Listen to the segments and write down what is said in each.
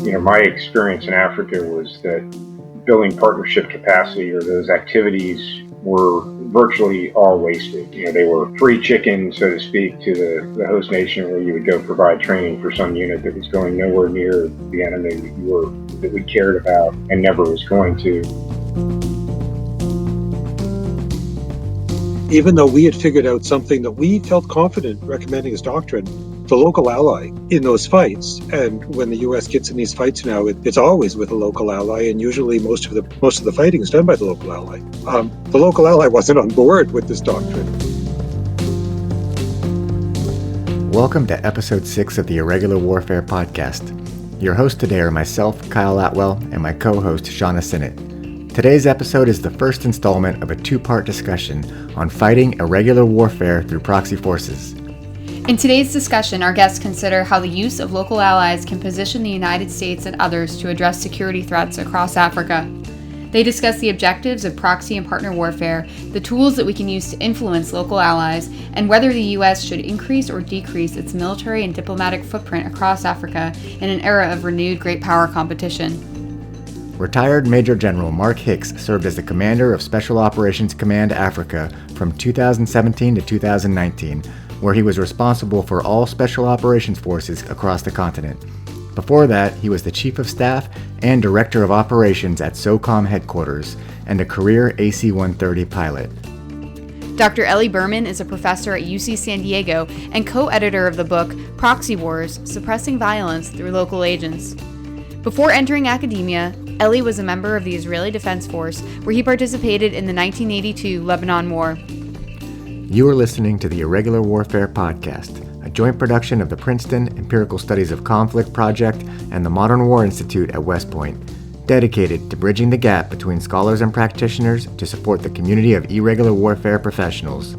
My experience in Africa was that building partnership capacity or those activities were virtually all wasted. They were free chicken, so to speak, to the host nation, where you would go provide training for some unit that was going nowhere near the enemy that we cared about and never was going to. Even though we had figured out something that we felt confident recommending as doctrine, the local ally in those fights, and when the U.S. gets in these fights now, it's always with a local ally, and usually most of the fighting is done by the local ally. The local ally wasn't on board with this doctrine. Welcome to episode 6 of the Irregular Warfare Podcast. Your hosts today are myself, Kyle Atwell, and my co-host, Shawna Sinnott. Today's episode is the first installment of a two-part discussion on fighting irregular warfare through proxy forces. In today's discussion, our guests consider how the use of local allies can position the United States and others to address security threats across Africa. They discuss the objectives of proxy and partner warfare, the tools that we can use to influence local allies, and whether the U.S. should increase or decrease its military and diplomatic footprint across Africa in an era of renewed great power competition. Retired Major General Mark Hicks served as the commander of Special Operations Command Africa from 2017 to 2019, where he was responsible for all special operations forces across the continent. Before that, he was the Chief of Staff and Director of Operations at SOCOM headquarters and a career AC-130 pilot. Dr. Eli Berman is a professor at UC San Diego and co-editor of the book Proxy Wars: Suppressing Violence Through Local Agents. Before entering academia, Eli was a member of the Israeli Defense Force, where he participated in the 1982 Lebanon War. You are listening to the Irregular Warfare Podcast, a joint production of the Princeton Empirical Studies of Conflict Project and the Modern War Institute at West Point, dedicated to bridging the gap between scholars and practitioners to support the community of irregular warfare professionals.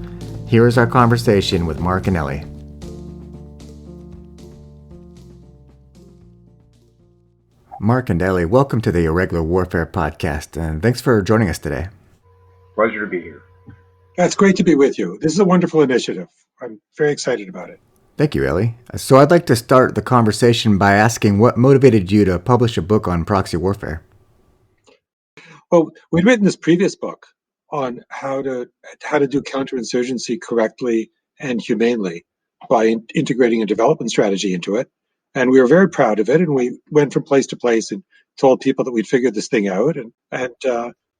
Here is our conversation with Mark and Eli. Mark and Eli, welcome to the Irregular Warfare Podcast, and thanks for joining us today. Pleasure to be here. It's great to be with you. This is a wonderful initiative. I'm very excited about it. Thank you, Eli. So I'd like to start the conversation by asking what motivated you to publish a book on proxy warfare? Well, we'd written this previous book on how to do counterinsurgency correctly and humanely by integrating a development strategy into it. And we were very proud of it, and we went from place to place and told people that we'd figured this thing out. And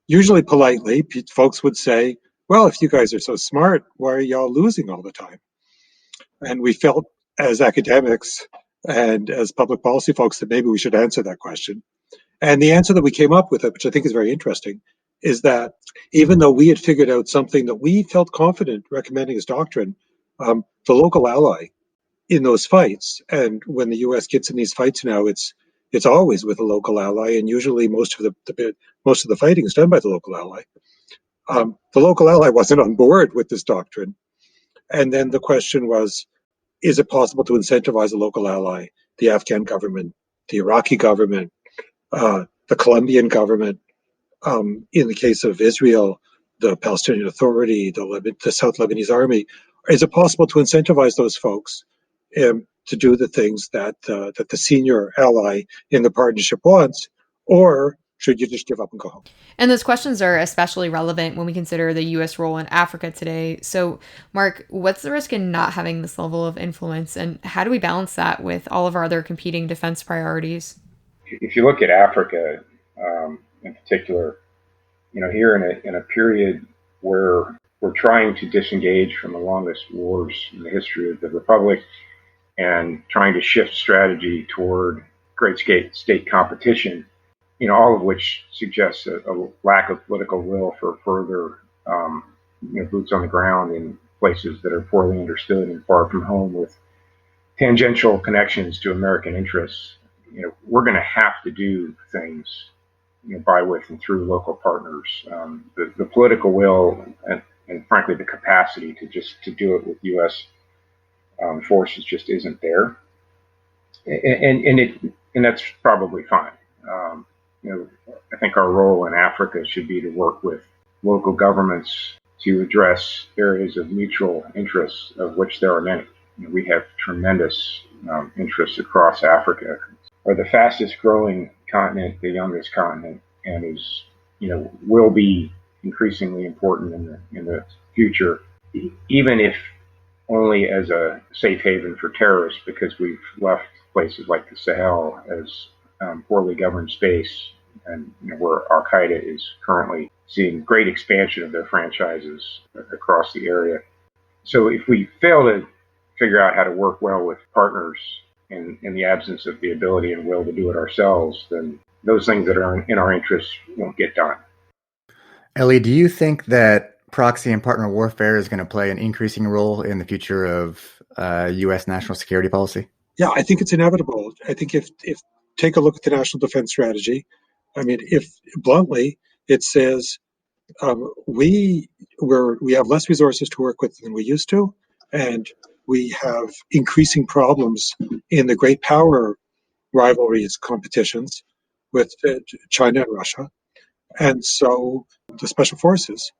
usually politely, folks would say, well, if you guys are so smart, why are y'all losing all the time? And we felt as academics and as public policy folks that maybe we should answer that question. And the answer that we came up with, which I think is very interesting, is that even though we had figured out something that we felt confident recommending as doctrine, the local ally in those fights, and when the U.S. gets in these fights now, it's always with a local ally, and usually most of the fighting is done by the local ally. The local ally wasn't on board with this doctrine, and then the question was: is it possible to incentivize a local ally, the Afghan government, the Iraqi government, the Colombian government, in the case of Israel, the Palestinian Authority, the South Lebanese Army? Is it possible to incentivize those folks to do the things that the senior ally in the partnership wants, or should you just give up and go home? And those questions are especially relevant when we consider the U.S. role in Africa today. So, Mark, what's the risk in not having this level of influence, and how do we balance that with all of our other competing defense priorities? If you look at Africa in particular, here in a period where we're trying to disengage from the longest wars in the history of the Republic, and trying to shift strategy toward great state competition, all of which suggests a lack of political will for further, boots on the ground in places that are poorly understood and far from home with tangential connections to American interests. We're going to have to do things, by, with, and through local partners. The political will and frankly the capacity to do it with U.S. Forces just isn't there, and that's probably fine. I think our role in Africa should be to work with local governments to address areas of mutual interest, of which there are many. We have tremendous interests across Africa. are the fastest growing continent, the youngest continent, and is, will be increasingly important in the future, even if only as a safe haven for terrorists, because we've left places like the Sahel as poorly governed space, and where Al Qaeda is currently seeing great expansion of their franchises across the area. So if we fail to figure out how to work well with partners in the absence of the ability and will to do it ourselves, then those things that are in our interests won't get done. Ellie, do you think that proxy and partner warfare is going to play an increasing role in the future of U.S. national security policy? Yeah, I think it's inevitable. I think if take a look at the National Defense Strategy, I mean, if bluntly, it says we have less resources to work with than we used to, and we have increasing problems in the great power rivalries, competitions with China and Russia. And so the special forces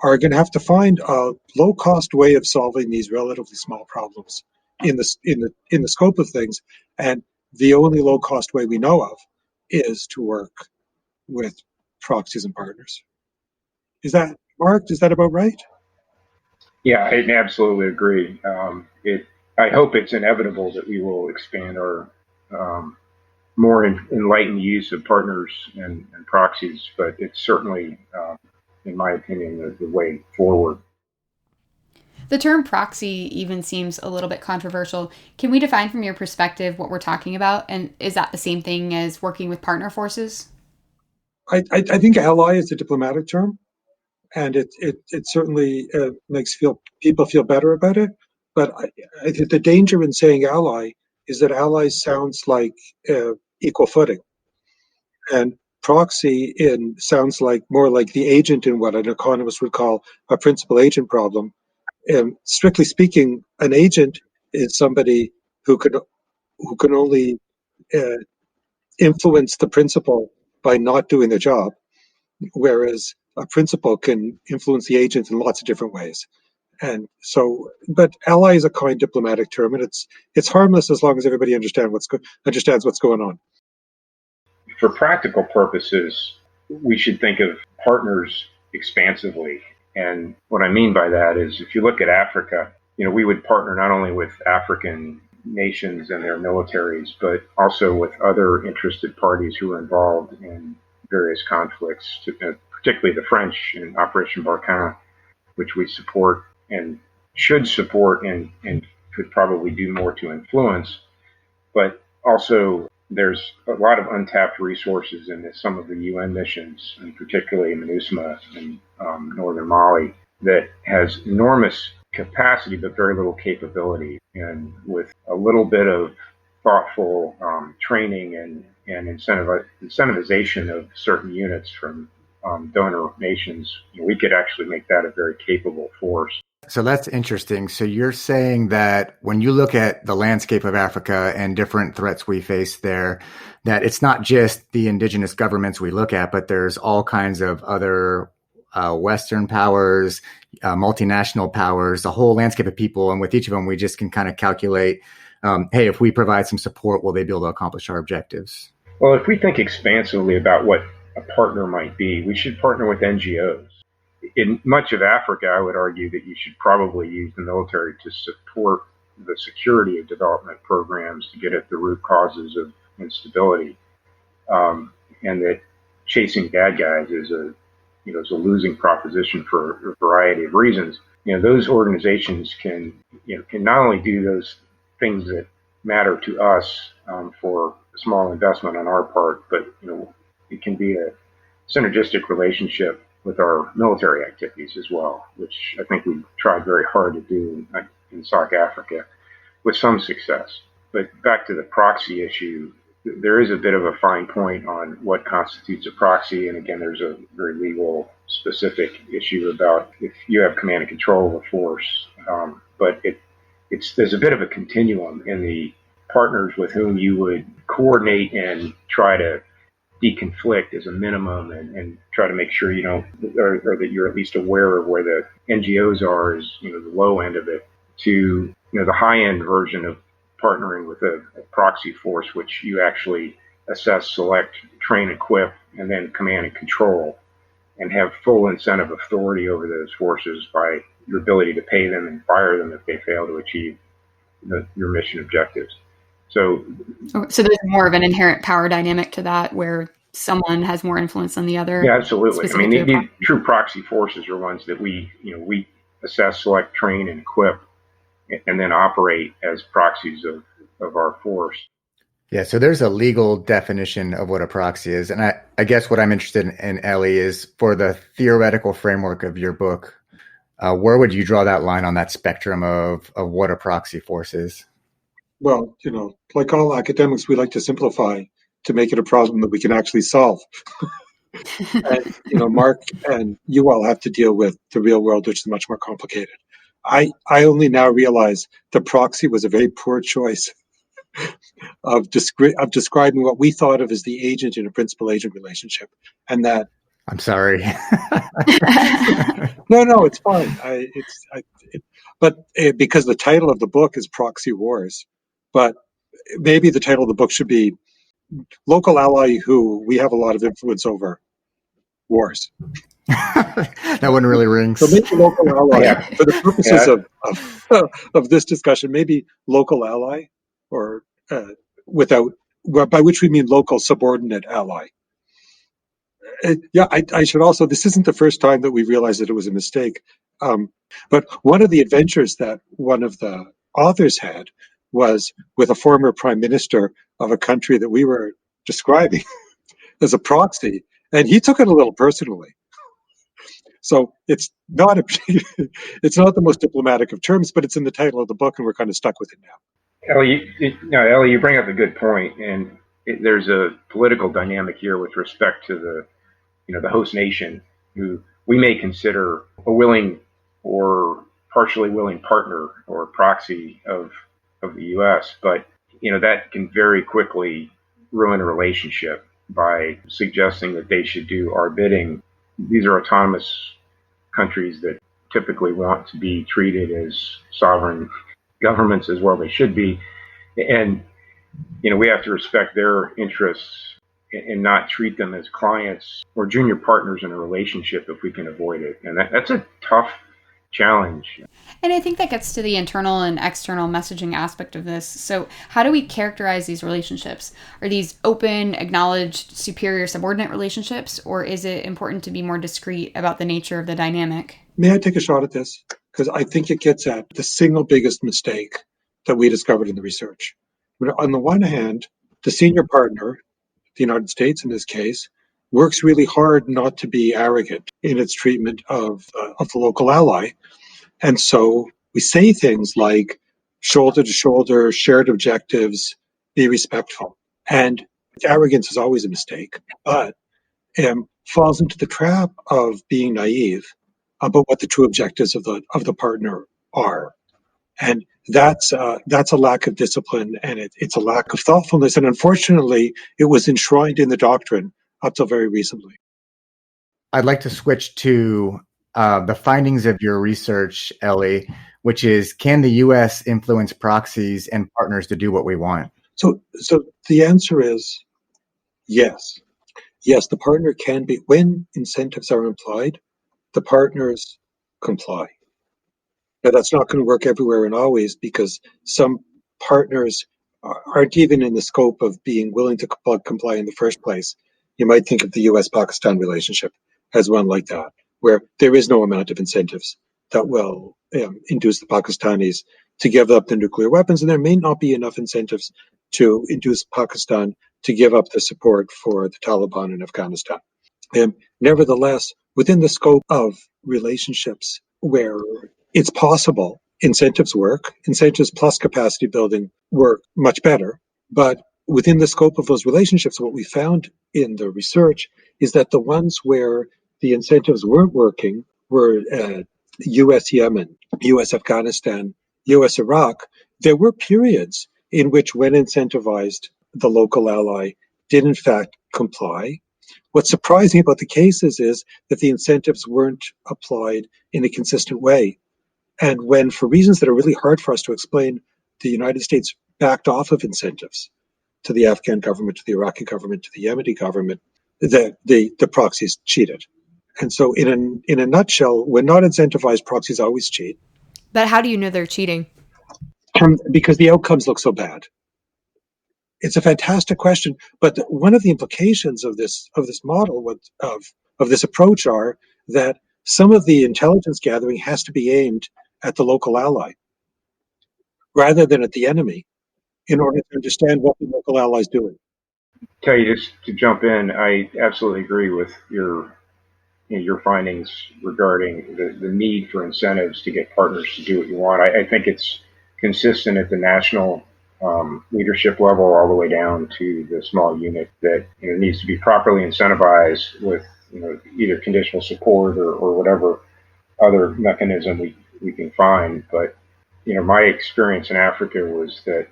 are going to have to find a low-cost way of solving these relatively small problems in the scope of things. And the only low-cost way we know of is to work with proxies and partners. Is that, Mark, is that about right? Yeah, I absolutely agree. I hope it's inevitable that we will expand our more enlightened use of partners and proxies, but it's certainly, in my opinion, the way forward. The term proxy even seems a little bit controversial. Can we define from your perspective what we're talking about? And is that the same thing as working with partner forces? I think ally is a diplomatic term, and it certainly makes people feel better about it. But I think the danger in saying ally is that ally sounds like equal footing, and proxy sounds like more like the agent in what an economist would call a principal agent problem. Strictly speaking, an agent is somebody who can only influence the principal by not doing the job, whereas a principal can influence the agent in lots of different ways. And so, but ally is a kind diplomatic term, and it's harmless as long as everybody understands what's going on. For practical purposes, we should think of partners expansively. And what I mean by that is, if you look at Africa, we would partner not only with African nations and their militaries, but also with other interested parties who are involved in various conflicts, particularly the French in Operation Barkhane, which we support and should support and could probably do more to influence. But also, there's a lot of untapped resources in some of the UN missions, and particularly MINUSMA in northern Mali, that has enormous capacity but very little capability. And with a little bit of thoughtful training and incentivization of certain units from donor nations, we could actually make that a very capable force. So that's interesting. So you're saying that when you look at the landscape of Africa and different threats we face there, that it's not just the indigenous governments we look at, but there's all kinds of other Western powers, multinational powers, the whole landscape of people. And with each of them, we just can kind of calculate, hey, if we provide some support, will they be able to accomplish our objectives? Well, if we think expansively about what a partner might be, we should partner with NGOs. In much of Africa, I would argue that you should probably use the military to support the security of development programs to get at the root causes of instability, and that chasing bad guys is a losing proposition for a variety of reasons. Those organizations can not only do those things that matter to us for a small investment on our part, but it can be a synergistic relationship with our military activities as well, which I think we tried very hard to do in South Africa with some success. But back to the proxy issue, there is a bit of a fine point on what constitutes a proxy. And again, there's a very legal specific issue about if you have command and control of a force. But there's a bit of a continuum in the partners with whom you would coordinate and try to deconflict as a minimum, and try to make sure you don't, or that you're at least aware of where the NGOs are, is the low end of it, to the high end version of partnering with a proxy force, which you actually assess, select, train, equip, and then command and control, and have full incentive authority over those forces by your ability to pay them and fire them if they fail to achieve your mission objectives. So there's more of an inherent power dynamic to that, where someone has more influence than the other. Yeah, absolutely. I mean, these true proxy forces are ones that we assess, select, train, and equip, and then operate as proxies of our force. Yeah, so there's a legal definition of what a proxy is. And I guess what I'm interested in, Ellie, is for the theoretical framework of your book, where would you draw that line on that spectrum of what a proxy force is? Well, like all academics, we like to simplify to make it a problem that we can actually solve. And, Mark and you all have to deal with the real world, which is much more complicated. I only now realize the proxy was a very poor choice of describing what we thought of as the agent in a principal-agent relationship, and that. I'm sorry. No, it's fine. Because the title of the book is Proxy Wars, but maybe the title of the book should be Local Ally Who We Have a Lot of Influence Over Wars. That one really rings. So maybe local ally, for the purposes of this discussion, maybe local ally, or by which we mean local subordinate ally. I should also, this isn't the first time that we realized that it was a mistake. But one of the adventures that one of the authors had was with a former prime minister of a country that we were describing as a proxy, and he took it a little personally. So it's not the most diplomatic of terms, but it's in the title of the book, and we're kind of stuck with it now. Ellie, you bring up a good point, and there's a political dynamic here with respect to the host nation, who we may consider a willing or partially willing partner or proxy of the U.S., but that can very quickly ruin a relationship by suggesting that they should do our bidding. These are autonomous countries that typically want to be treated as sovereign governments, as well they should be, and we have to respect their interests and not treat them as clients or junior partners in a relationship if we can avoid it. And that's a tough challenge. And I think that gets to the internal and external messaging aspect of this. So how do we characterize these relationships? Are these open, acknowledged, superior subordinate relationships, or is it important to be more discreet about the nature of the dynamic? May I take a shot at this? Because I think it gets at the single biggest mistake that we discovered in the research. On the one hand, the senior partner, the United States in this case, works really hard not to be arrogant in its treatment of the local ally. And so we say things like shoulder to shoulder, shared objectives, be respectful. And arrogance is always a mistake, but falls into the trap of being naive about what the true objectives of the partner are. And that's a lack of discipline, and it's a lack of thoughtfulness. And unfortunately, it was enshrined in the doctrine up till very recently. I'd like to switch to the findings of your research, Ellie, which is, can the U.S. influence proxies and partners to do what we want? So the answer is yes. Yes, the partner can be, when incentives are implied, the partners comply. Now, that's not going to work everywhere and always, because some partners aren't even in the scope of being willing to comply in the first place. You might think of the U.S.-Pakistan relationship as one like that, where there is no amount of incentives that will induce the Pakistanis to give up their nuclear weapons, and there may not be enough incentives to induce Pakistan to give up their support for the Taliban in Afghanistan. Nevertheless, within the scope of relationships where it's possible, incentives work. Incentives plus capacity building work much better. But within the scope of those relationships, what we found in the research is that the ones where the incentives weren't working were U.S. Yemen, U.S. Afghanistan, U.S. Iraq. There were periods in which, when incentivized, the local ally did in fact comply. What's surprising about the cases is that the incentives weren't applied in a consistent way. And when, for reasons that are really hard for us to explain, the United States backed off of incentives to the Afghan government, to the Iraqi government, to the Yemeni government, that the proxies cheated. And so in a nutshell, when not incentivized, proxies always cheat. But how do you know they're cheating? Because the outcomes look so bad. It's a fantastic question, but one of the implications of this model, of this approach, are that some of the intelligence gathering has to be aimed at the local ally rather than at the enemy in order to understand what the local ally is doing. Tell you, just to jump in, I absolutely agree with your findings regarding the need for incentives to get partners to do what you want. I think it's consistent at the national leadership level all the way down to the small unit that needs to be properly incentivized with either conditional support or whatever other mechanism we can find. But my experience in Africa was that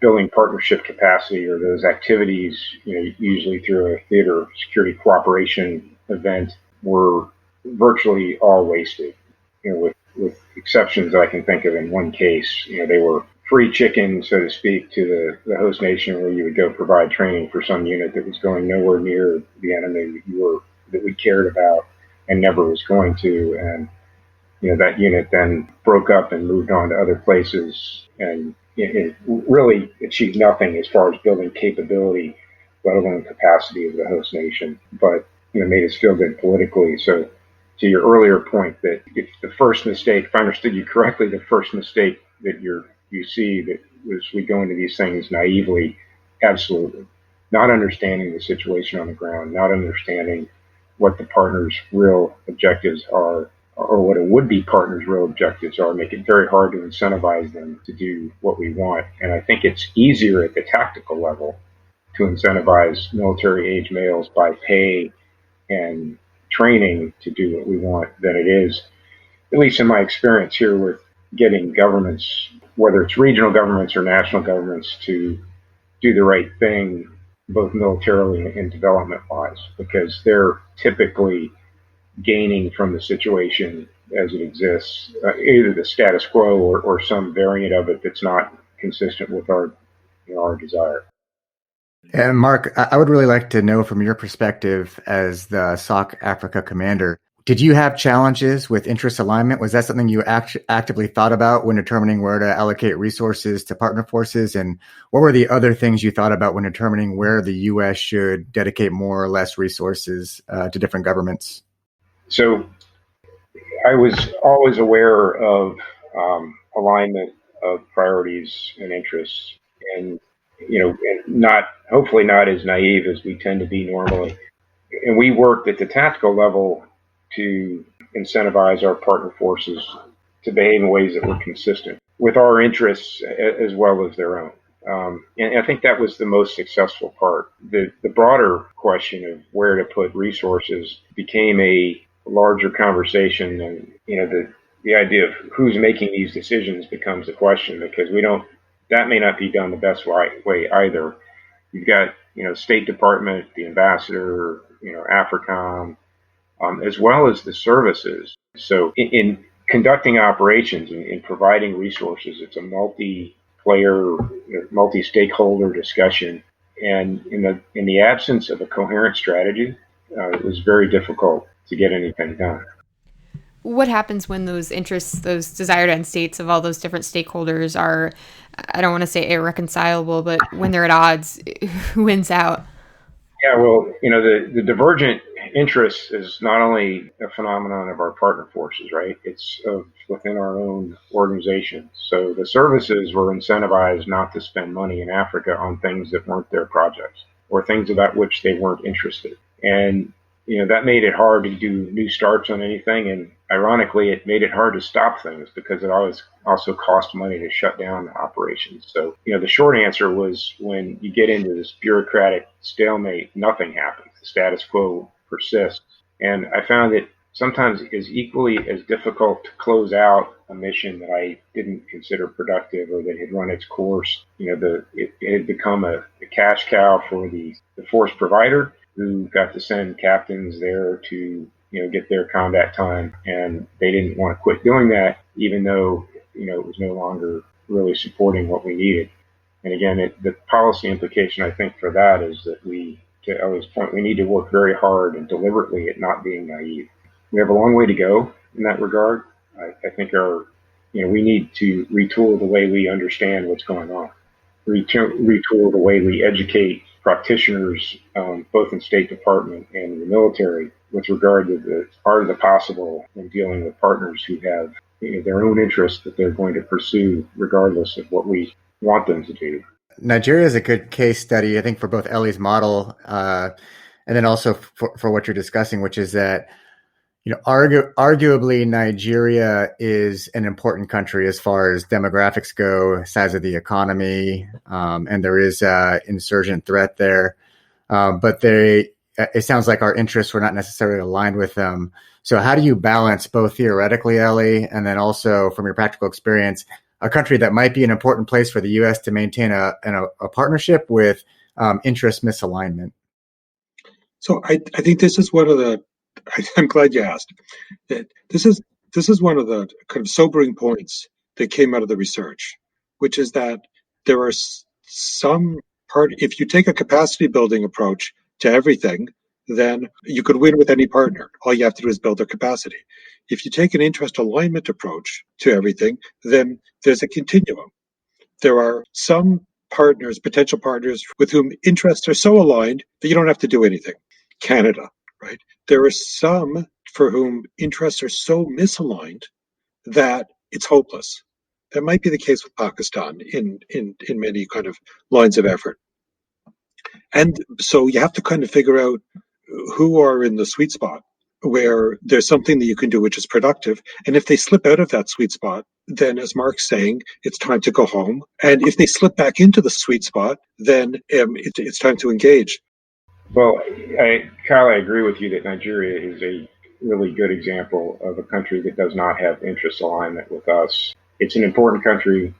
building partnership capacity or those activities, usually through a theater security cooperation event, were virtually all wasted. With exceptions that I can think of. In one case, they were free chicken, so to speak, to the host nation, where you would go provide training for some unit that was going nowhere near the enemy that we cared about and never was going to. And that unit then broke up and moved on to other places, and it really achieved nothing as far as building capability, let alone capacity of the host nation, but made us feel good politically. So to your earlier point, that if the first mistake, if I understood you correctly, the first mistake that you see that was we go into these things naively, absolutely. Not understanding the situation on the ground, not understanding what the partner's real objectives are, or what a would-be partner's real objectives are, make it very hard to incentivize them to do what we want. And I think it's easier at the tactical level to incentivize military-age males by pay and training to do what we want than it is, at least in my experience here, with getting governments, whether it's regional governments or national governments, to do the right thing, both militarily and development-wise, because they're typically gaining from the situation as it exists, either the status quo or some variant of it that's not consistent with our desire. And Mark, I would really like to know from your perspective as the SOC Africa commander, did you have challenges with interest alignment? Was that something you actively thought about when determining where to allocate resources to partner forces? And what were the other things you thought about when determining where the U.S. should dedicate more or less resources to different governments? So I was always aware of alignment of priorities and interests, and hopefully not as naive as we tend to be normally. And we worked at the tactical level to incentivize our partner forces to behave in ways that were consistent with our interests as well as their own. And I think that was the most successful part. The broader question of where to put resources became a larger conversation, and the idea of who's making these decisions becomes a question, because that may not be done the best way either. You've got State Department, the ambassador, AFRICOM, as well as the services. So in conducting operations and in providing resources, it's a multi-player, multi-stakeholder discussion. And in the absence of a coherent strategy, it was very difficult to get anything done. What happens when those interests, those desired end states of all those different stakeholders are, I don't want to say irreconcilable, but when they're at odds, who wins out? Yeah, well, the divergent interest is not only a phenomenon of our partner forces, right? It's within our own organization. So the services were incentivized not to spend money in Africa on things that weren't their projects or things about which they weren't interested. And that made it hard to do new starts on anything. And ironically, it made it hard to stop things because it always also cost money to shut down operations. So, the short answer was, when you get into this bureaucratic stalemate, nothing happens. The status quo persists. And I found that sometimes it is equally as difficult to close out a mission that I didn't consider productive or that had run its course. It had become a cash cow for the force provider, who got to send captains there to, get their combat time. And they didn't want to quit doing that, even though, it was no longer really supporting what we needed. And again, the policy implication, I think, for that is that to Ellie's point, we need to work very hard and deliberately at not being naive. We have a long way to go in that regard. I think we need to retool the way we understand what's going on, retool the way we educate practitioners, both in State Department and in the military, with regard to the art of the possible in dealing with partners who have their own interests that they're going to pursue regardless of what we want them to do. Nigeria is a good case study, I think, for both Ellie's model and then also for what you're discussing, which is that, arguably Nigeria is an important country as far as demographics go, size of the economy, and there is an insurgent threat there. But it sounds like our interests were not necessarily aligned with them. So how do you balance both theoretically, Ellie, and then also from your practical experience, a country that might be an important place for the U.S. to maintain a partnership with interest misalignment? So I think this is one of the, I'm glad you asked. This is one of the kind of sobering points that came out of the research, which is that there are if you take a capacity building approach to everything, then you could win with any partner. All you have to do is build their capacity. If you take an interest alignment approach to everything, then there's a continuum. There are some partners, potential partners, with whom interests are so aligned that you don't have to do anything. Canada, right? There are some for whom interests are so misaligned that it's hopeless. That might be the case with Pakistan in many kind of lines of effort. And so you have to kind of figure out who are in the sweet spot where there's something that you can do which is productive. And if they slip out of that sweet spot, then as Mark's saying, it's time to go home. And if they slip back into the sweet spot, then it's time to engage. Well, Kyle, I agree with you that Nigeria is a really good example of a country that does not have interest alignment with us. It's an important country.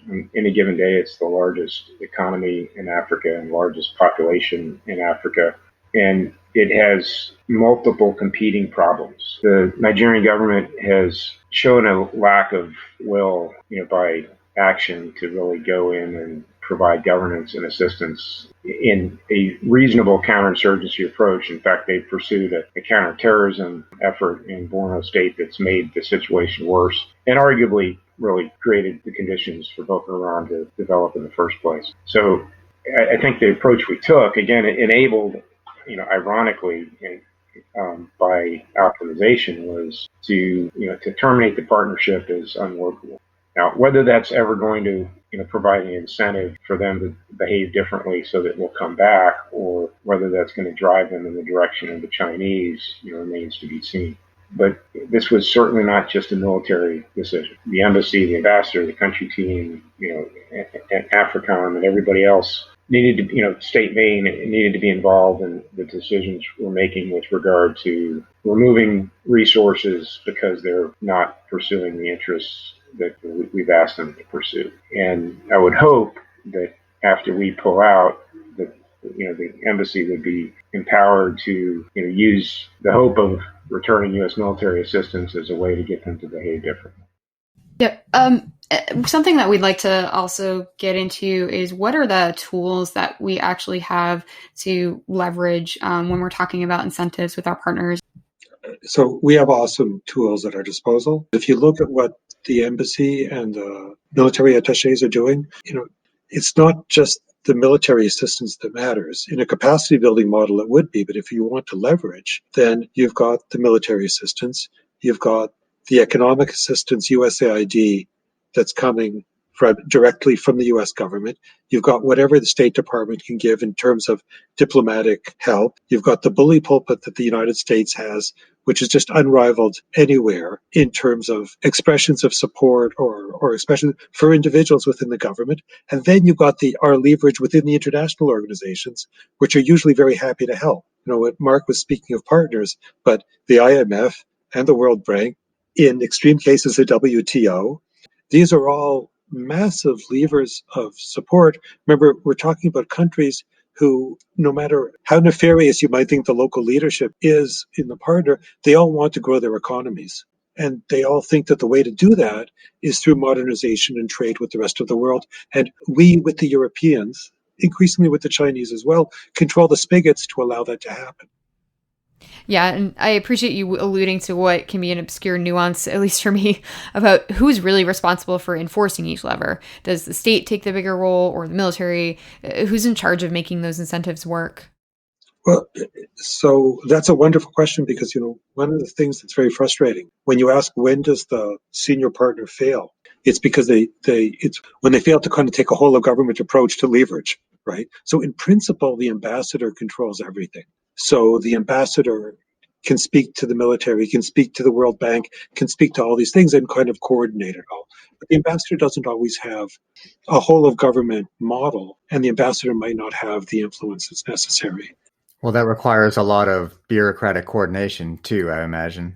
On any given day, it's the largest economy in Africa and largest population in Africa. And it has multiple competing problems. The Nigerian government has shown a lack of will, by action to really go in and provide governance and assistance in a reasonable counterinsurgency approach. In fact, they've pursued a counterterrorism effort in Borno State that's made the situation worse and arguably really created the conditions for Boko Haram to develop in the first place. So I think the approach we took, again, it enabled, ironically, by optimization, was to terminate the partnership as unworkable. Now, whether that's ever going to provide an incentive for them to behave differently so that we'll come back, or whether that's going to drive them in the direction of the Chinese, remains to be seen. But this was certainly not just a military decision. The embassy, the ambassador, the country team, and AFRICOM and everybody else needed to, State Maine needed to be involved in the decisions we're making with regard to removing resources because they're not pursuing the interests that we've asked them to pursue. And I would hope that after we pull out, that the embassy would be empowered to use the hope of returning U.S. military assistance as a way to get them to behave differently. Yep. Something that we'd like to also get into is what are the tools that we actually have to leverage when we're talking about incentives with our partners? So we have awesome tools at our disposal. If you look at what the embassy and the military attaches are doing, it's not just the military assistance that matters. In a capacity building model, it would be, but if you want to leverage, then you've got the military assistance, you've got the economic assistance, USAID, that's coming directly from the U.S. government. You've got whatever the State Department can give in terms of diplomatic help. You've got the bully pulpit that the United States has, which is just unrivaled anywhere in terms of expressions of support or expression for individuals within the government. And then you've got our leverage within the international organizations, which are usually very happy to help. What Mark was speaking of partners, but the IMF and the World Bank, in extreme cases the WTO, these are all massive levers of support. Remember, we're talking about countries who, no matter how nefarious you might think the local leadership is in the partner, they all want to grow their economies. And they all think that the way to do that is through modernization and trade with the rest of the world. And we, with the Europeans, increasingly with the Chinese as well, control the spigots to allow that to happen. Yeah, and I appreciate you alluding to what can be an obscure nuance, at least for me, about who's really responsible for enforcing each lever. Does the state take the bigger role, or the military? Who's in charge of making those incentives work? Well, so that's a wonderful question because, one of the things that's very frustrating when you ask when does the senior partner fail, it's because it's when they fail to kind of take a whole of government approach to leverage, right? So in principle, the ambassador controls everything. So the ambassador can speak to the military, can speak to the World Bank, can speak to all these things and kind of coordinate it all. But the ambassador doesn't always have a whole of government model, and the ambassador might not have the influence that's necessary. Well, that requires a lot of bureaucratic coordination too, I imagine.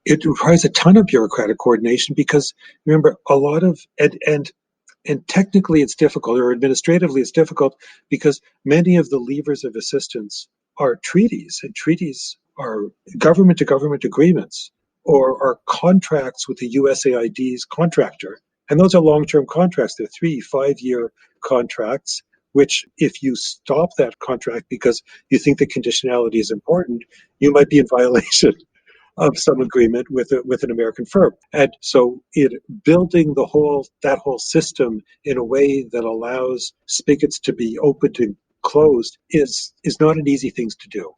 It requires a ton of bureaucratic coordination because, remember, a lot of, and technically it's difficult, or administratively it's difficult, because many of the levers of assistance are treaties, and treaties are government-to-government agreements, or are contracts with the USAID's contractor. And those are long-term contracts. They're 3-5-year contracts, which if you stop that contract because you think the conditionality is important, you might be in violation of some agreement with an American firm. And so building that whole system in a way that allows spigots to be opened and closed is not an easy thing to do.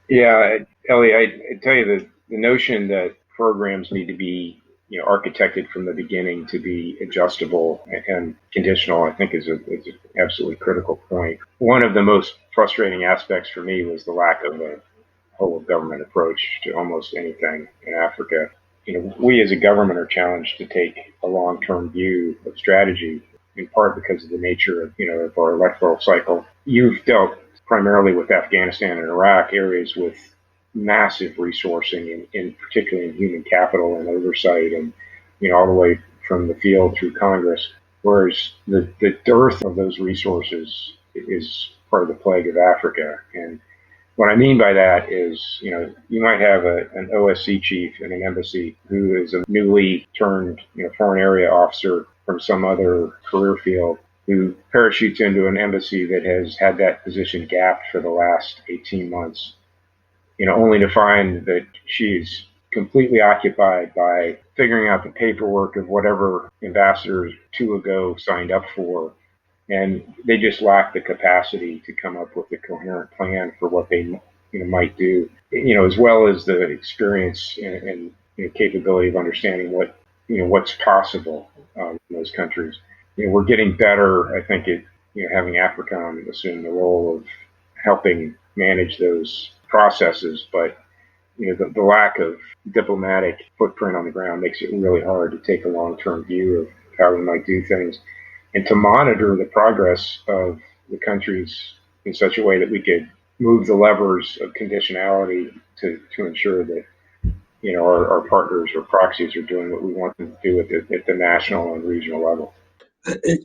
Yeah, Ellie, I tell you the notion that programs need to be architected from the beginning to be adjustable and conditional, I think is an absolutely critical point. One of the most frustrating aspects for me was the lack of a whole of government approach to almost anything in Africa. We as a government are challenged to take a long-term view of strategy, in part because of the nature of our electoral cycle. You've dealt primarily with Afghanistan and Iraq, areas with massive resourcing, particularly in human capital and oversight, and all the way from the field through Congress. Whereas the dearth of those resources is part of the plague of Africa. And what I mean by that is, you might have an OSC chief in an embassy who is a newly turned, foreign area officer from some other career field who parachutes into an embassy that has had that position gapped for the last 18 months, only to find that she's completely occupied by figuring out the paperwork of whatever ambassadors 2 ago signed up for. And they just lack the capacity to come up with a coherent plan for what they might do, as well as the experience and capability of understanding what's possible in those countries. We're getting better, I think, at having AFRICOM assume the role of helping manage those processes, but the lack of diplomatic footprint on the ground makes it really hard to take a long-term view of how we might do things and to monitor the progress of the countries in such a way that we could move the levers of conditionality to ensure that our partners or proxies are doing what we want them to do at the national and regional level.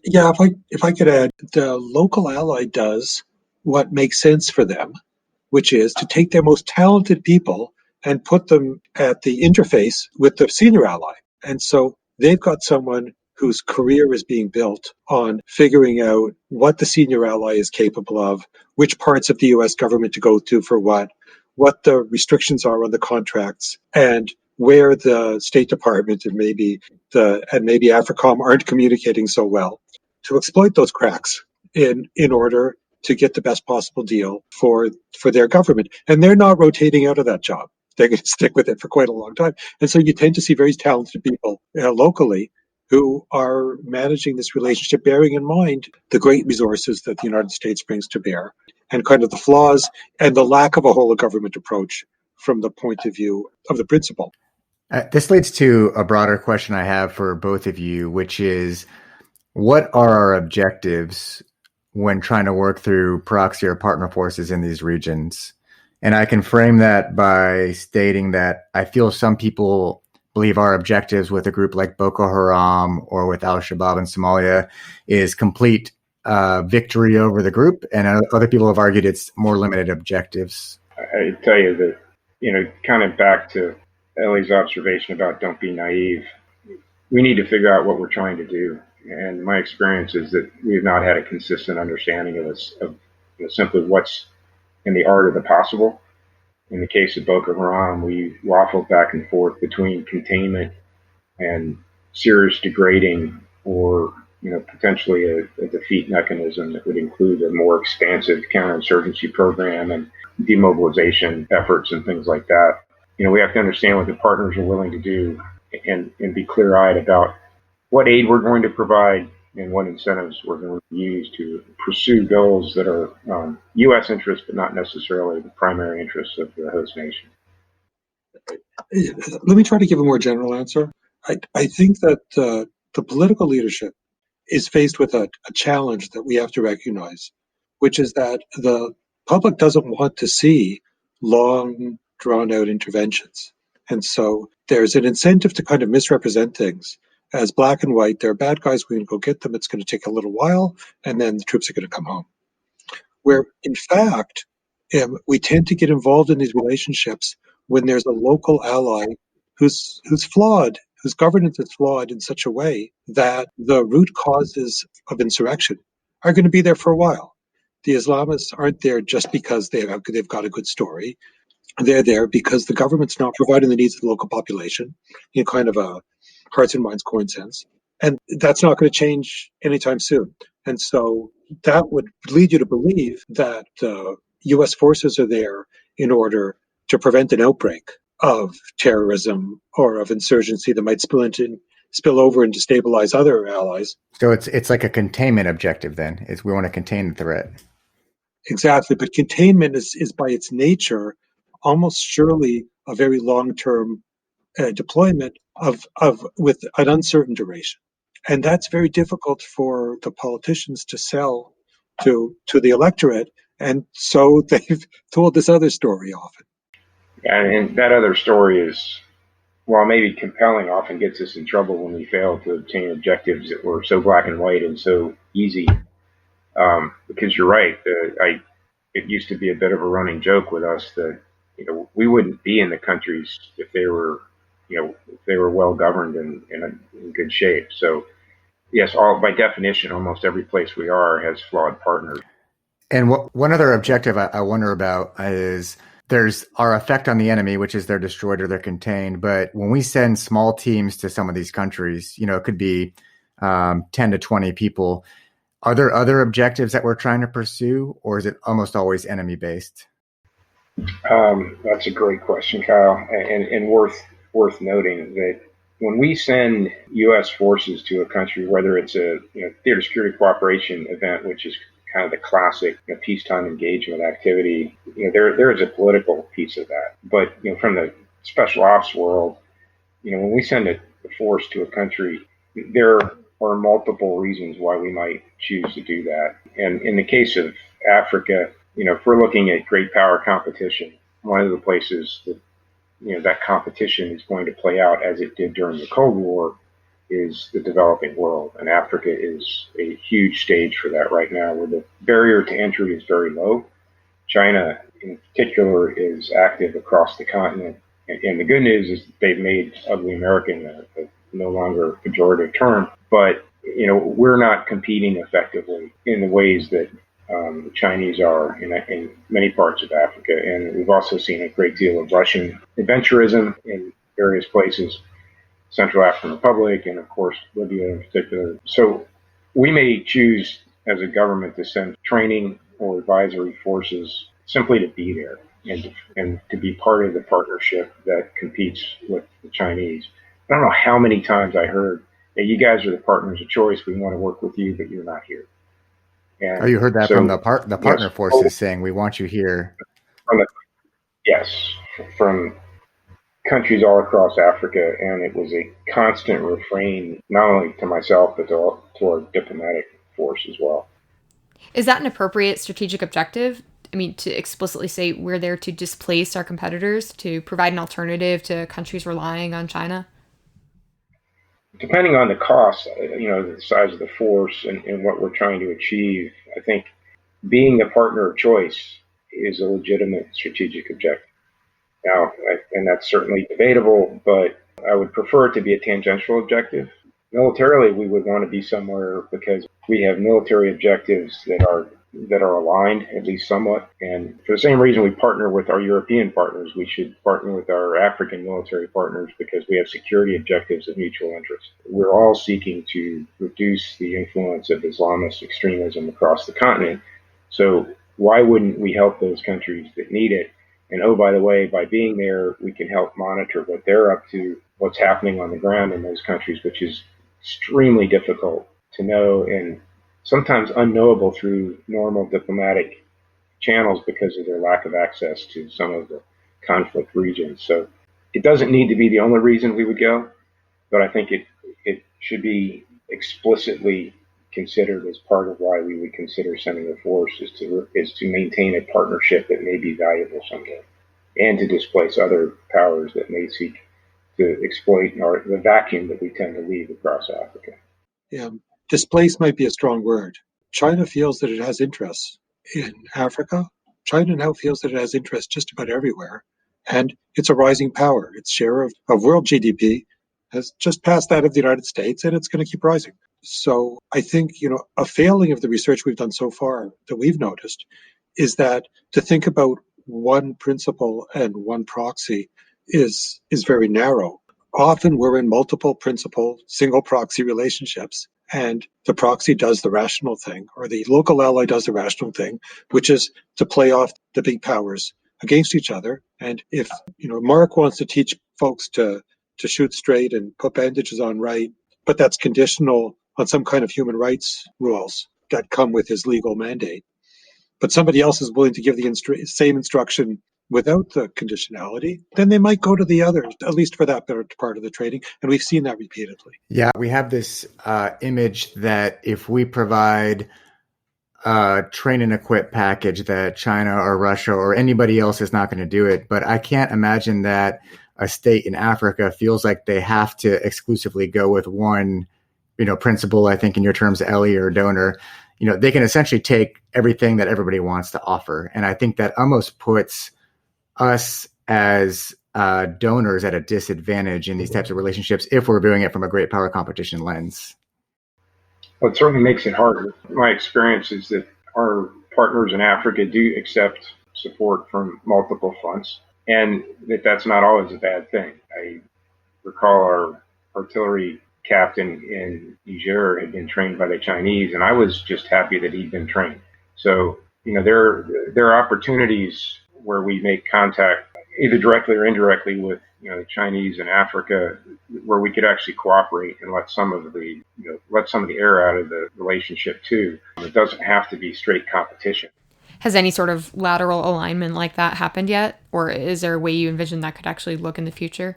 Yeah, if I could add, the local ally does what makes sense for them, which is to take their most talented people and put them at the interface with the senior ally. And so they've got someone whose career is being built on figuring out what the senior ally is capable of, which parts of the U.S. government to go to for what the restrictions are on the contracts, and where the State Department and maybe AFRICOM aren't communicating so well, to exploit those cracks in order to get the best possible deal for their government. And they're not rotating out of that job. They're going to stick with it for quite a long time. And so you tend to see very talented people locally who are managing this relationship, bearing in mind the great resources that the United States brings to bear, and kind of the flaws and the lack of a whole of government approach from the point of view of the principal. This leads to a broader question I have for both of you, which is, what are our objectives when trying to work through proxy or partner forces in these regions? And I can frame that by stating that I feel some people believe our objectives with a group like Boko Haram or with Al-Shabaab in Somalia is complete victory over the group, and other people have argued it's more limited objectives. I tell you that, kind of back to Ellie's observation about don't be naive. We need to figure out what we're trying to do. And my experience is that we have not had a consistent understanding of this, of simply what's in the art of the possible. In the case of Boko Haram, we waffled back and forth between containment and serious degrading, or potentially a defeat mechanism that would include a more expansive counterinsurgency program and demobilization efforts and things like that. We have to understand what the partners are willing to do and be clear-eyed about what aid we're going to provide and what incentives we're going to use to pursue goals that are U.S. interests, but not necessarily the primary interests of the host nation. Let me try to give a more general answer. I think that the political leadership is faced with a challenge that we have to recognize, which is that the public doesn't want to see long, drawn-out interventions. And so there's an incentive to kind of misrepresent things as black and white. There are bad guys, we're going to go get them, it's going to take a little while, and then the troops are going to come home. Where, in fact, we tend to get involved in these relationships when there's a local ally who's flawed, whose governance is flawed in such a way that the root causes of insurrection are going to be there for a while. The Islamists aren't there just because they've got a good story. They're there because the government's not providing the needs of the local population in kind of a hearts and minds coin sense. And that's not going to change anytime soon. And so that would lead you to believe that U.S. forces are there in order to prevent an outbreak of terrorism or of insurgency that might spill over and destabilize other allies. So it's like a containment objective then, is we want to contain the threat. Exactly. But containment is by its nature almost surely a very long-term deployment of with an uncertain duration. And that's very difficult for the politicians to sell to the electorate. And so they've told this other story often. And that other story is, while maybe compelling, often gets us in trouble when we fail to obtain objectives that were so black and white and so easy. Because you're right, it used to be a bit of a running joke with us that we wouldn't be in the countries if they were well governed and in good shape. So yes, by definition, almost every place we are has flawed partners. And one other objective I wonder about is there's our effect on the enemy, which is they're destroyed or they're contained. But when we send small teams to some of these countries, it could be 10 to 20 people. Are there other objectives that we're trying to pursue, or is it almost always enemy based? That's a great question, Kyle, and worth noting that when we send U.S. forces to a country, whether it's a theater security cooperation event, which is kind of the classic peacetime engagement activity, there is a political piece of that. But from the special ops world, when we send a force to a country, there are multiple reasons why we might choose to do that. And in the case of Africa, if we're looking at great power competition, one of the places that that competition is going to play out, as it did during the Cold War, is the developing world. And Africa is a huge stage for that right now, where the barrier to entry is very low. China, in particular, is active across the continent. And the good news is they've made ugly American a no longer pejorative term. But, we're not competing effectively in the ways that the Chinese are in many parts of Africa. And we've also seen a great deal of Russian adventurism in various places, Central African Republic, and of course, Libya in particular. So we may choose as a government to send training or advisory forces simply to be there and to be part of the partnership that competes with the Chinese. I don't know how many times I heard, hey, you guys are the partners of choice. We want to work with you, but you're not here. And you heard that from the partner forces saying, we want you here. From countries all across Africa. And it was a constant refrain, not only to myself, but to our diplomatic force as well. Is that an appropriate strategic objective? I mean, to explicitly say we're there to displace our competitors, to provide an alternative to countries relying on China? Depending on the cost, the size of the force and what we're trying to achieve, I think being the partner of choice is a legitimate strategic objective. Now, and that's certainly debatable, but I would prefer it to be a tangential objective. Militarily, we would want to be somewhere because we have military objectives that are aligned, at least somewhat. And for the same reason we partner with our European partners, we should partner with our African military partners because we have security objectives of mutual interest. We're all seeking to reduce the influence of Islamist extremism across the continent. So why wouldn't we help those countries that need it? And oh, by the way, by being there, we can help monitor what they're up to, what's happening on the ground in those countries, which is extremely difficult to know and sometimes unknowable through normal diplomatic channels because of their lack of access to some of the conflict regions. So it doesn't need to be the only reason we would go, but I think it should be explicitly considered as part of why we would consider sending a force is to maintain a partnership that may be valuable someday and to displace other powers that may seek to exploit the vacuum that we tend to leave across Africa. Yeah, displace might be a strong word. China feels that it has interests in Africa. China now feels that it has interests just about everywhere. And it's a rising power. Its share of world GDP has just passed that of the United States, and it's going to keep rising. So I think, a failing of the research we've done so far that we've noticed is that to think about one principle and one proxy is very narrow. Often we're in multiple principle, single proxy relationships, and the proxy does the rational thing, or the local ally does the rational thing, which is to play off the big powers against each other. And if, Mark wants to teach folks to shoot straight and put bandages on right, but that's conditional on some kind of human rights rules that come with his legal mandate. But somebody else is willing to give the same instruction without the conditionality, then they might go to the other, at least for that part of the training. And we've seen that repeatedly. Yeah, we have this image that if we provide a train and equip package that China or Russia or anybody else is not going to do it. But I can't imagine that a state in Africa feels like they have to exclusively go with one, principle. I think in your terms, Eli or donor, they can essentially take everything that everybody wants to offer. And I think that almost puts us as donors at a disadvantage in these types of relationships if we're doing it from a great power competition lens. Well, it certainly makes it harder. My experience is that our partners in Africa do accept support from multiple fronts, and that's not always a bad thing. I recall our artillery captain in Niger had been trained by the Chinese, and I was just happy that he'd been trained. So, there are opportunities where we make contact either directly or indirectly with the Chinese in Africa, where we could actually cooperate and let some of the air out of the relationship too. It doesn't have to be straight competition. Has any sort of lateral alignment like that happened yet, or is there a way you envision that could actually look in the future?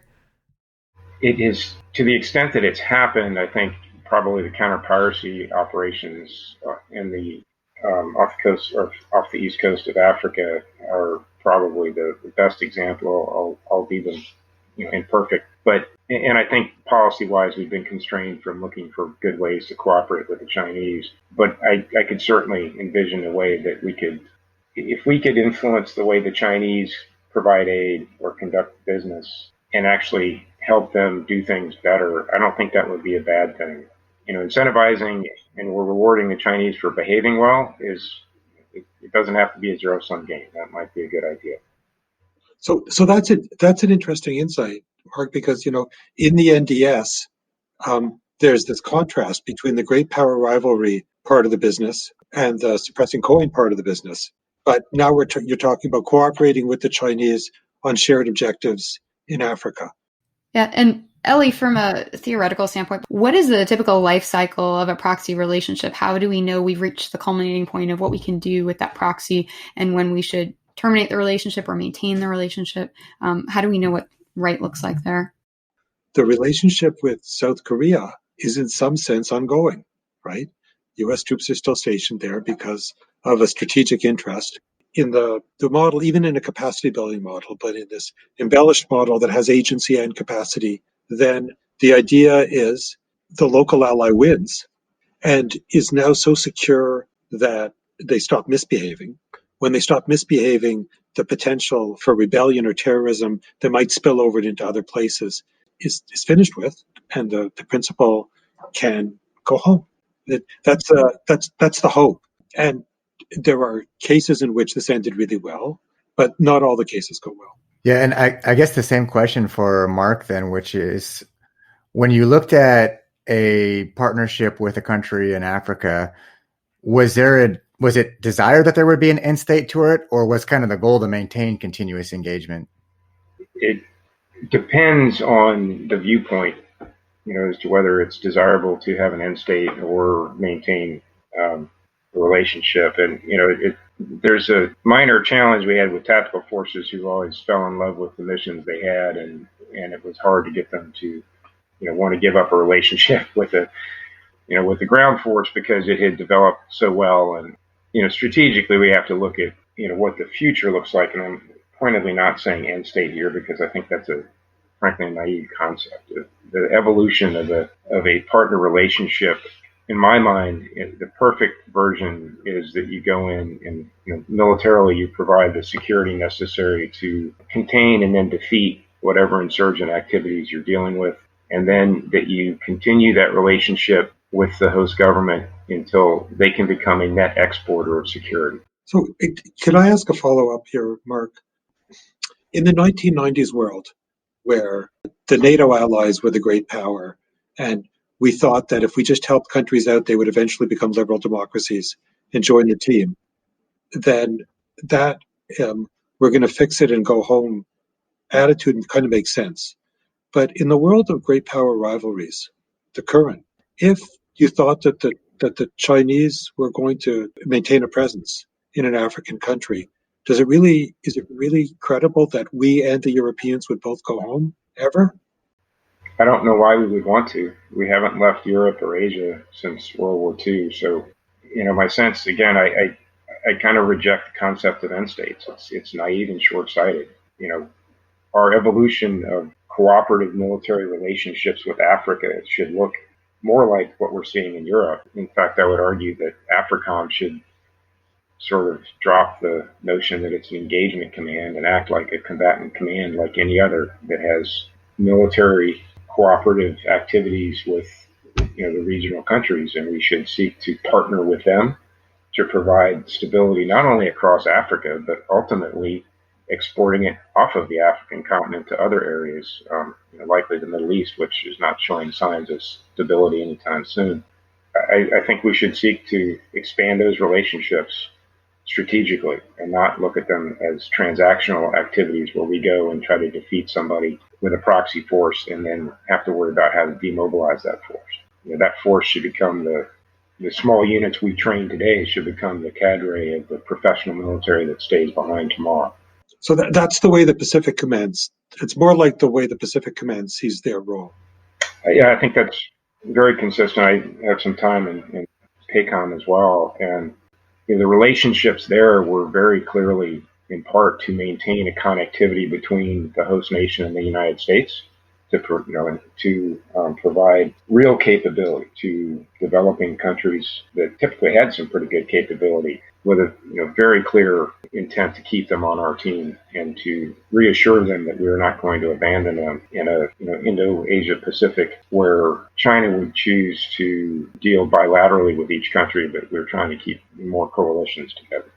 It is, to the extent that it's happened. I think probably the counter-piracy operations in the off the coast or off the east coast of Africa are probably the best example. I'll be them, imperfect, and I think policy-wise we've been constrained from looking for good ways to cooperate with the Chinese. But I could certainly envision a way that if we could influence the way the Chinese provide aid or conduct business and actually help them do things better, I don't think that would be a bad thing. Incentivizing and we're rewarding the Chinese for behaving well it doesn't have to be a zero-sum game. That might be a good idea. So that's an interesting insight, Mark, because, in the NDS, there's this contrast between the great power rivalry part of the business and the suppressing coin part of the business. But now you're talking about cooperating with the Chinese on shared objectives in Africa. Yeah, and Eli, from a theoretical standpoint, what is the typical life cycle of a proxy relationship? How do we know we've reached the culminating point of what we can do with that proxy and when we should terminate the relationship or maintain the relationship? How do we know what right looks like there? The relationship with South Korea is in some sense ongoing, right? U.S. troops are still stationed there because of a strategic interest. In the model, even in a capacity building model, but in this embellished model that has agency and capacity, then the idea is the local ally wins and is now so secure that they stop misbehaving. When they stop misbehaving, the potential for rebellion or terrorism that might spill over into other places is finished with, and the principal can go home. That's the hope. And there are cases in which this ended really well, but not all the cases go well. Yeah, and I guess the same question for Mark then, which is, when you looked at a partnership with a country in Africa, was it desired that there would be an end state to it, or was kind of the goal to maintain continuous engagement? It depends on the viewpoint, as to whether it's desirable to have an end state or maintain a relationship. And, there's a minor challenge we had with tactical forces who always fell in love with the missions they had, and it was hard to get them to, want to give up a relationship with the ground force because it had developed so well. And, strategically we have to look at, what the future looks like. And I'm pointedly not saying end state here because I think that's frankly a naive concept. The evolution of a partner relationship, in my mind, the perfect version is that you go in and militarily you provide the security necessary to contain and then defeat whatever insurgent activities you're dealing with, and then that you continue that relationship with the host government until they can become a net exporter of security. So can I ask a follow-up here, Mark? In the 1990s world, where the NATO allies were the great power, and we thought that if we just helped countries out, they would eventually become liberal democracies and join the team, then that we're going to fix it and go home attitude kind of makes sense. But in the world of great power rivalries, the current, if you thought that the Chinese were going to maintain a presence in an African country, is it really credible that we and the Europeans would both go home ever? I don't know why we would want to. We haven't left Europe or Asia since World War II. So, my sense, again, I kind of reject the concept of end states. It's naive and short-sighted. Our evolution of cooperative military relationships with Africa should look more like what we're seeing in Europe. In fact, I would argue that AFRICOM should sort of drop the notion that it's an engagement command and act like a combatant command like any other that has military cooperative activities with the regional countries, and we should seek to partner with them to provide stability not only across Africa but ultimately exporting it off of the African continent to other areas, likely the Middle East, which is not showing signs of stability anytime soon. I think we should seek to expand those relationships strategically and not look at them as transactional activities where we go and try to defeat somebody with a proxy force and then have to worry about how to demobilize that force. That force should become the small units we train today should become the cadre of the professional military that stays behind tomorrow. So that's the way the Pacific Command, it's more like the way the Pacific Command sees their role. Yeah, I think that's very consistent. I have some time in PACOM as well, and the relationships there were very clearly in part to maintain a connectivity between the host nation and the United States, to provide real capability to developing countries that typically had some pretty good capability, with a very clear intent to keep them on our team and to reassure them that we are not going to abandon them in a Indo-Asia Pacific where China would choose to deal bilaterally with each country, but we're trying to keep more coalitions together.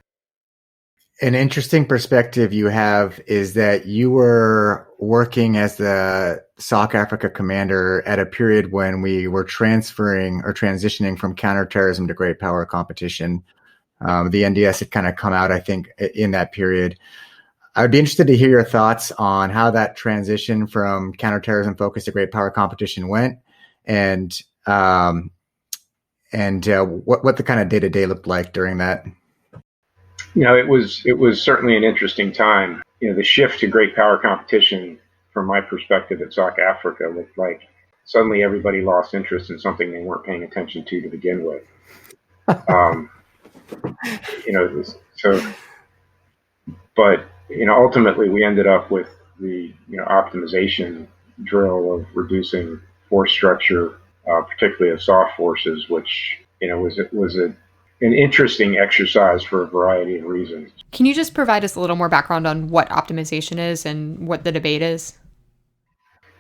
An interesting perspective you have is that you were working as the SOC Africa commander at a period when we were transferring or transitioning from counterterrorism to great power competition. The NDS had kind of come out, I think, in that period. I would be interested to hear your thoughts on how that transition from counterterrorism focus to great power competition went, and what the kind of day-to-day looked like during that. It was certainly an interesting time. The shift to great power competition, from my perspective at SOC Africa, looked like suddenly everybody lost interest in something they weren't paying attention to begin with. But ultimately we ended up with the optimization drill of reducing force structure, particularly of soft forces, which was a an interesting exercise for a variety of reasons. Can you just provide us a little more background on what optimization is and what the debate is?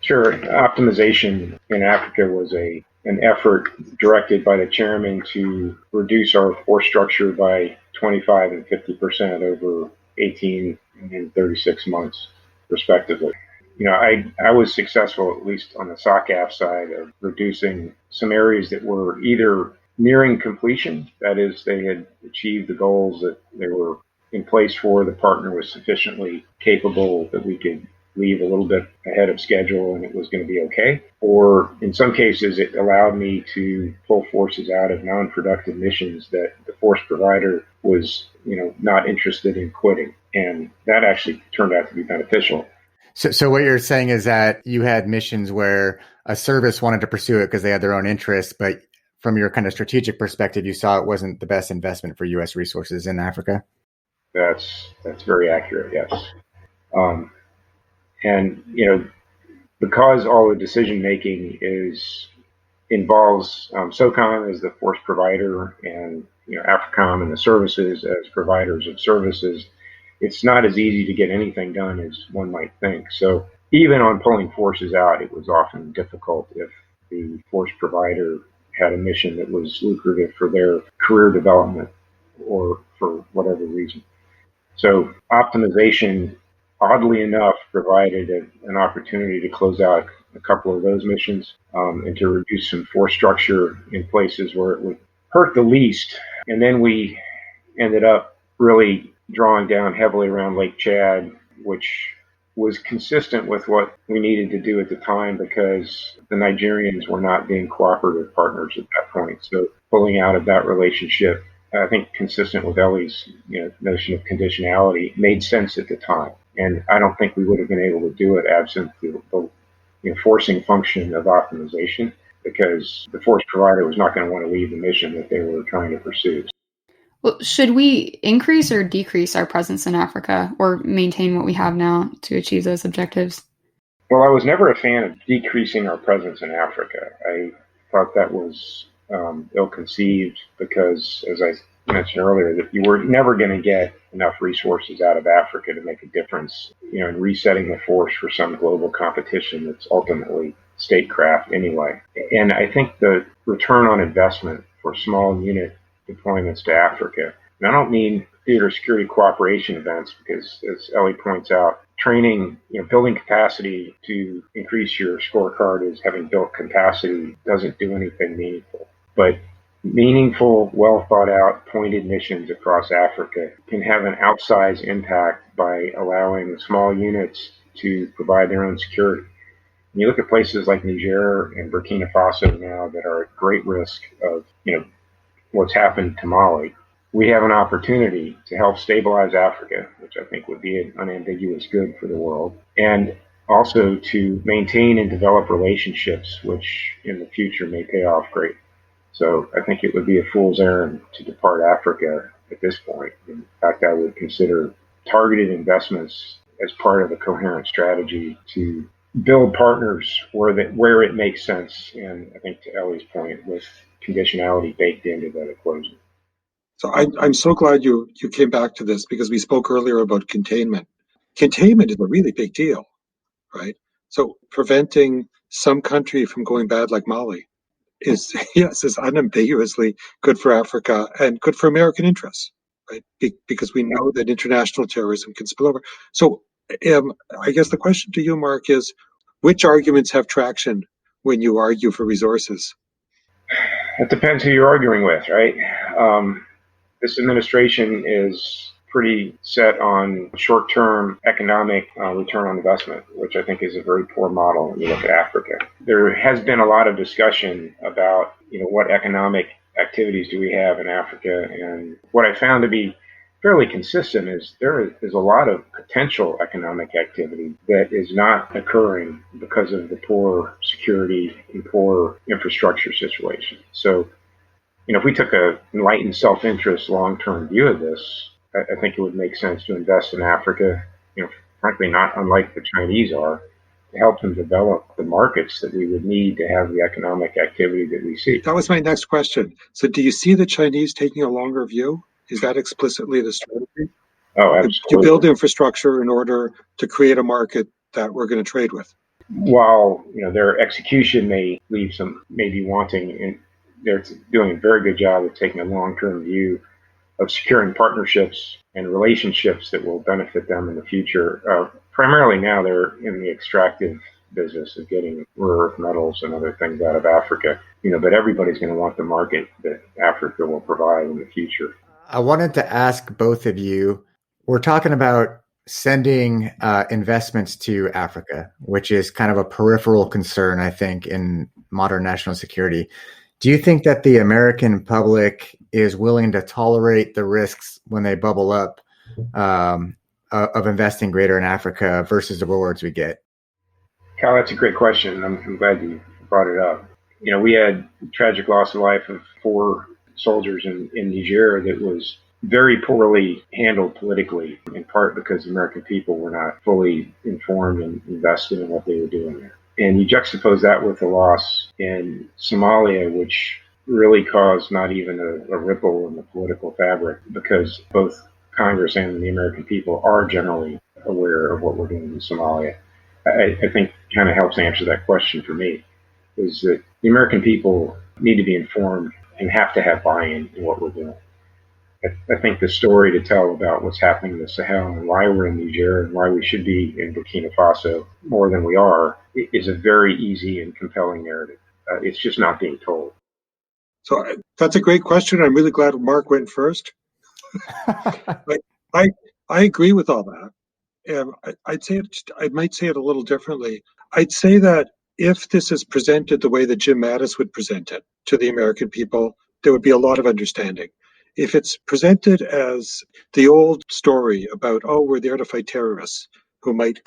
Sure. Optimization in Africa was an effort directed by the chairman to reduce our force structure by 25 and 50% over 18 and 36 months, respectively. I was successful, at least on the SOCAF side, of reducing some areas that were either nearing completion, that is, they had achieved the goals that they were in place for, the partner was sufficiently capable that we could leave a little bit ahead of schedule and it was going to be okay. Or in some cases, it allowed me to pull forces out of non-productive missions that the force provider was, not interested in quitting. And that actually turned out to be beneficial. So what you're saying is that you had missions where a service wanted to pursue it because they had their own interests, but from your kind of strategic perspective, you saw it wasn't the best investment for U.S. resources in Africa? That's very accurate, yes. And, because all the decision making involves SOCOM as the force provider and, AFRICOM and the services as providers of services, it's not as easy to get anything done as one might think. So even on pulling forces out, it was often difficult if the force provider had a mission that was lucrative for their career development or for whatever reason. So optimization, oddly enough, provided an opportunity to close out a couple of those missions and to reduce some force structure in places where it would hurt the least. And then we ended up really drawing down heavily around Lake Chad, which was consistent with what we needed to do at the time because the Nigerians were not being cooperative partners at that point. So pulling out of that relationship, I think consistent with Ellie's notion of conditionality, made sense at the time. And I don't think we would have been able to do it absent the forcing function of optimization, because the force provider was not going to want to leave the mission that they were trying to pursue. Well, should we increase or decrease our presence in Africa or maintain what we have now to achieve those objectives? Well, I was never a fan of decreasing our presence in Africa. I thought that was ill-conceived because, as I mentioned earlier, that you were never going to get enough resources out of Africa to make a difference, in resetting the force for some global competition that's ultimately statecraft anyway. And I think the return on investment for small unit deployments to Africa, and I don't mean theater security cooperation events, because as Ellie points out, training, building capacity to increase your scorecard as having built capacity doesn't do anything meaningful. But meaningful, well thought out, pointed missions across Africa can have an outsized impact by allowing small units to provide their own security. And you look at places like Niger and Burkina Faso now that are at great risk of, what's happened to Mali. We have an opportunity to help stabilize Africa, which I think would be an unambiguous good for the world, and also to maintain and develop relationships, which in the future may pay off great. So I think it would be a fool's errand to depart Africa at this point. In fact, I would consider targeted investments as part of a coherent strategy to build partners where it makes sense. And I think to Ellie's point, with conditionality baked into that equation. So I'm so glad you came back to this, because we spoke earlier about containment. Containment is a really big deal, right? So preventing some country from going bad like Mali is unambiguously good for Africa and good for American interests, right? Because we know that international terrorism can spill over. So I guess the question to you, Mark, is which arguments have traction when you argue for resources? It depends who you're arguing with, right? This administration is pretty set on short-term economic return on investment, which I think is a very poor model when you look at Africa. There has been a lot of discussion about, what economic activities do we have in Africa, and what I found to be fairly consistent is there is a lot of potential economic activity that is not occurring because of the poor security and poor infrastructure situation. So, if we took a enlightened self-interest long-term view of this, I think it would make sense to invest in Africa, frankly, not unlike the Chinese are, help them develop the markets that we would need to have the economic activity that we see. That was my next question. So do you see the Chinese taking a longer view? Is that explicitly the strategy? Oh, absolutely. To build infrastructure in order to create a market that we're going to trade with. While their execution may leave some maybe wanting, and they're doing a very good job of taking a long-term view of securing partnerships and relationships that will benefit them in the future. Primarily now they're in the extractive business of getting rare earth metals and other things out of Africa. But everybody's going to want the market that Africa will provide in the future. I wanted to ask both of you, we're talking about sending investments to Africa, which is kind of a peripheral concern, I think, in modern national security. Do you think that the American public is willing to tolerate the risks when they bubble up of investing greater in Africa versus the rewards we get? Kyle, that's a great question. I'm glad you brought it up. We had tragic loss of life of 4 soldiers in Niger that was very poorly handled politically, in part because the American people were not fully informed and invested in what they were doing there. And you juxtapose that with the loss in Somalia, which really caused not even a ripple in the political fabric, because both Congress and the American people are generally aware of what we're doing in Somalia. I think kind of helps answer that question for me, is that the American people need to be informed and have to have buy-in in what we're doing. I think the story to tell about what's happening in the Sahel and why we're in Niger and why we should be in Burkina Faso more than we are is a very easy and compelling narrative. It's just not being told. So that's a great question. I'm really glad Mark went first. I agree with all that. I might say it a little differently. I'd say that if this is presented the way that Jim Mattis would present it to the American people, there would be a lot of understanding. If it's presented as the old story about, we're there to fight terrorists who might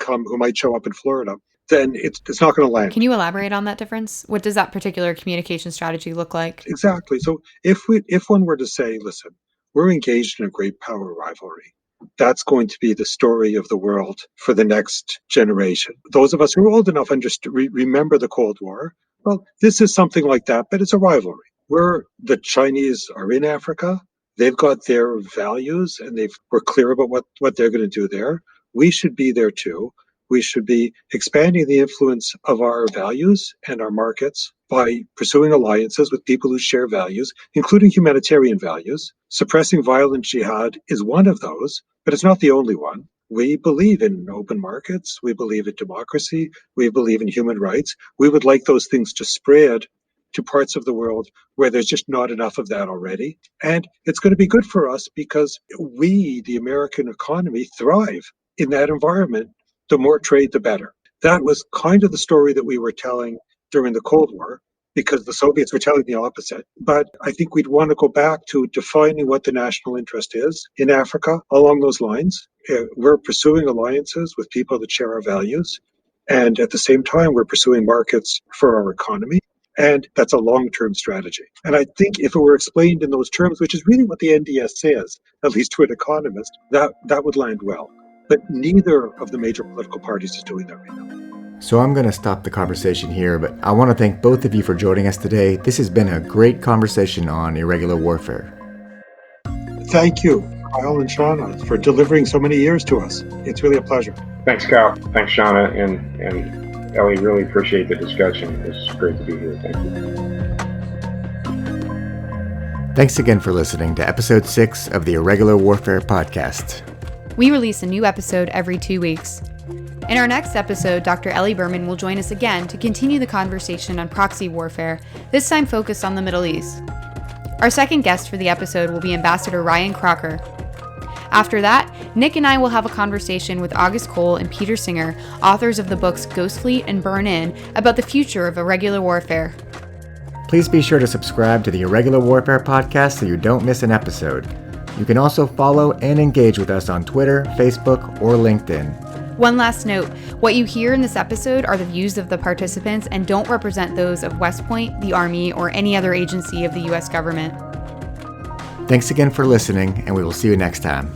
show up in Florida, then it's not going to land. Can you elaborate on that difference? What does that particular communication strategy look like? Exactly. So if one were to say, listen, we're engaged in a great power rivalry, that's going to be the story of the world for the next generation. Those of us who are old enough remember the Cold War. Well, this is something like that, but it's a rivalry. The Chinese are in Africa. They've got their values, and we're clear about what they're going to do there. We should be there too. We should be expanding the influence of our values and our markets by pursuing alliances with people who share values, including humanitarian values. Suppressing violent jihad is one of those, but it's not the only one. We believe in open markets. We believe in democracy. We believe in human rights. We would like those things to spread to parts of the world where there's just not enough of that already. And it's going to be good for us because we, the American economy, thrive in that environment. The more trade, the better. That was kind of the story that we were telling during the Cold War, because the Soviets were telling the opposite. But I think we'd want to go back to defining what the national interest is in Africa along those lines. We're pursuing alliances with people that share our values. And at the same time, we're pursuing markets for our economy. And that's a long-term strategy. And I think if it were explained in those terms, which is really what the NDS says, at least to an economist, that would land well. But neither of the major political parties is doing that right now. So I'm going to stop the conversation here, but I want to thank both of you for joining us today. This has been a great conversation on irregular warfare. Thank you, Kyle and Shawna, for delivering so many years to us. It's really a pleasure. Thanks, Kyle. Thanks, Shawna. And Ellie, really appreciate the discussion. It's great to be here. Thank you. Thanks again for listening to episode 6 of the Irregular Warfare Podcast. We release a new episode every 2 weeks. In our next episode, Dr. Eli Berman will join us again to continue the conversation on proxy warfare, this time focused on the Middle East. Our second guest for the episode will be Ambassador Ryan Crocker. After that, Nick and I will have a conversation with August Cole and Peter Singer, authors of the books Ghost Fleet and Burn In, about the future of irregular warfare. Please be sure to subscribe to the Irregular Warfare Podcast so you don't miss an episode. You can also follow and engage with us on Twitter, Facebook, or LinkedIn. One last note, what you hear in this episode are the views of the participants and don't represent those of West Point, the Army, or any other agency of the U.S. government. Thanks again for listening, and we will see you next time.